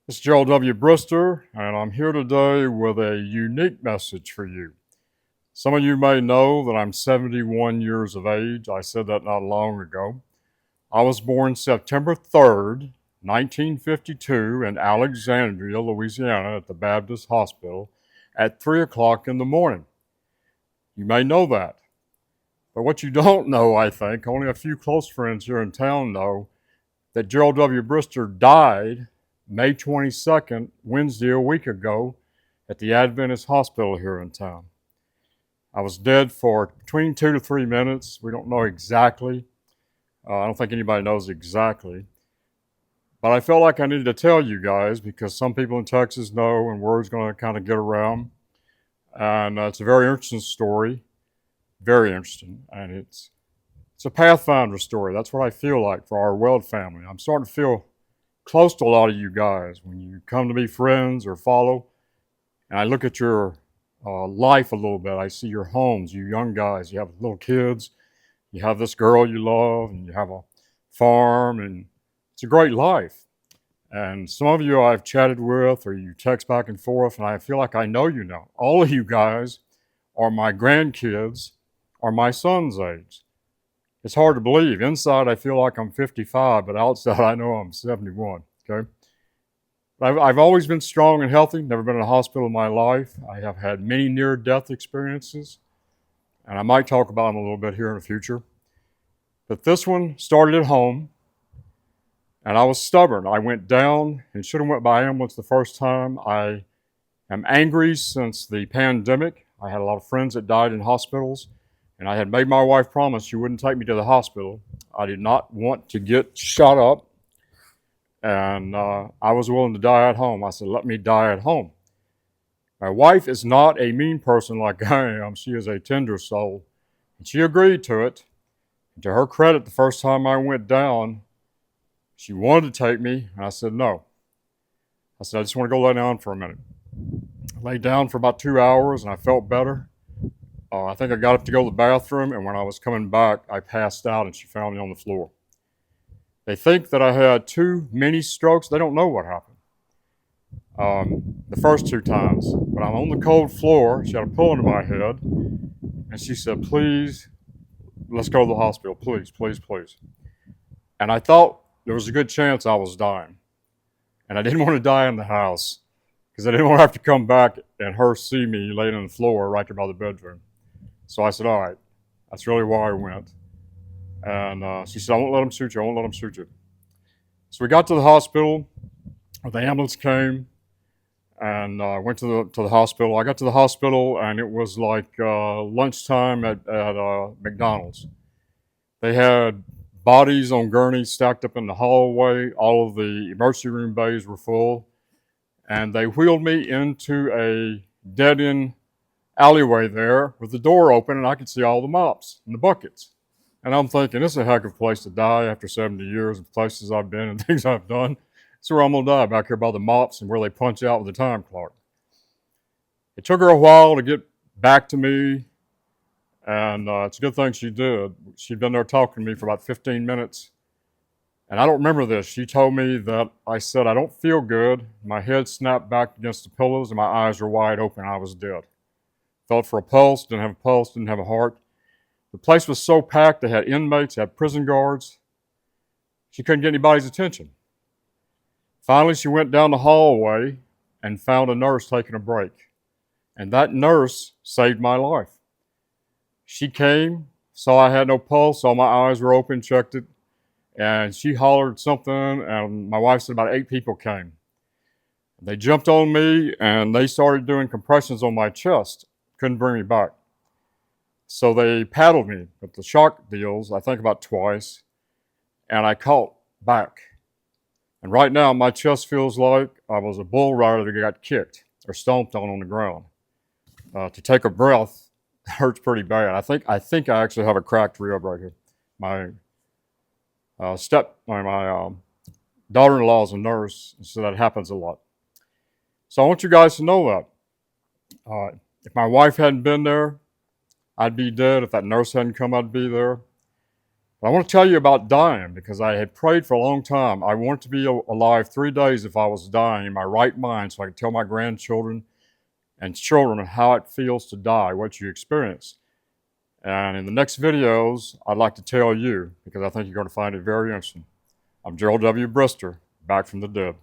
It's Gerald W. Brister, and I'm here today with a unique message for you. Some of you may know that I'm 71 years of age. I said that not long ago. I was born September 3rd, 1952, in Alexandria, Louisiana, at the Baptist Hospital at 3 o'clock in the morning. You may know that. But what you don't know, I think, only a few close friends here in town know, that Gerald W. Brister died May 22nd, Wednesday, a week ago, at the Adventist Hospital here in town. I was dead for between 2 to 3 minutes. We don't know exactly. I don't think anybody knows exactly. But I felt like I needed to tell you guys because some people in Texas know and word's going to kind of get around. And it's a very interesting story. Very interesting. And it's a Pathfinder story. That's what I feel like for our Weld family. I'm starting to feel close to a lot of you guys when you come to be friends or follow. And I look at your life a little bit. I see your homes, you young guys. You have little kids. You have this girl you love, and you have a farm, and it's a great life. And some of you I've chatted with, or you text back and forth, and I feel like I know you now. All of you guys are my grandkids, are my son's age. It's hard to believe. Inside, I feel like I'm 55, but outside, I know I'm 71. Okay. I've always been strong and healthy, never been in a hospital in my life. I have had many near-death experiences, and I might talk about them a little bit here in the future. But this one started at home, and I was stubborn. I went down and should have went by ambulance the first time. I am angry since the pandemic. I had a lot of friends that died in hospitals, and I had made my wife promise she wouldn't take me to the hospital. I did not want to get shot up. And I was willing to die at home. I said, let me die at home. My wife is not a mean person like I am. She is a tender soul. And she agreed to it. And to her credit, the first time I went down, she wanted to take me, and I said no. I said, I just want to go lay down for a minute. I lay down for about 2 hours, and I felt better. I think I got up to go to the bathroom, and when I was coming back, I passed out, and she found me on the floor. They think that I had 2 mini strokes. They don't know what happened. The first 2 times. But I'm on the cold floor. She had a pillow under my head. And she said, please, let's go to the hospital. Please, please, please. And I thought there was a good chance I was dying. And I didn't want to die in the house because I didn't want to have to come back and her see me laying on the floor right there by the bedroom. So I said, all right, that's really why I went. And she said, I won't let them shoot you. I won't let them shoot you. So we got to the hospital. The ambulance came and went to the hospital. I got to the hospital, and it was like lunchtime at McDonald's. They had bodies on gurneys stacked up in the hallway. All of the emergency room bays were full. And they wheeled me into a dead-end alleyway there with the door open, and I could see all the mops and the buckets. And I'm thinking, this is a heck of a place to die after 70 years of places I've been and things I've done. It's where I'm going to die, back here by the mops and where they punch out with the time clock. It took her a while to get back to me, and it's a good thing she did. She'd been there talking to me for about 15 minutes. And I don't remember this. She told me that I said, I don't feel good. My head snapped back against the pillows, and my eyes were wide open. I was dead. Felt for a pulse, didn't have a pulse, didn't have a heart. The place was so packed, they had inmates, they had prison guards. She couldn't get anybody's attention. Finally, she went down the hallway and found a nurse taking a break. And that nurse saved my life. She came, saw I had no pulse, saw my eyes were open, checked it, and she hollered something, and my wife said about 8 people came. They jumped on me, and they started doing compressions on my chest. Couldn't bring me back. So they paddled me with the shock deals, I think about twice, and I caught back. And right now, my chest feels like I was a bull rider that got kicked or stomped on the ground. To take a breath hurts pretty bad. I think I actually have a cracked rib right here. My daughter-in-law is a nurse, so that happens a lot. So I want you guys to know that. If my wife hadn't been there, I'd be dead. If that nurse hadn't come, I'd be there. But I want to tell you about dying because I had prayed for a long time. I wanted to be alive 3 days if I was dying in my right mind so I could tell my grandchildren and children how it feels to die, what you experience. And in the next videos, I'd like to tell you because I think you're going to find it very interesting. I'm Gerald W. Brister, back from the dead.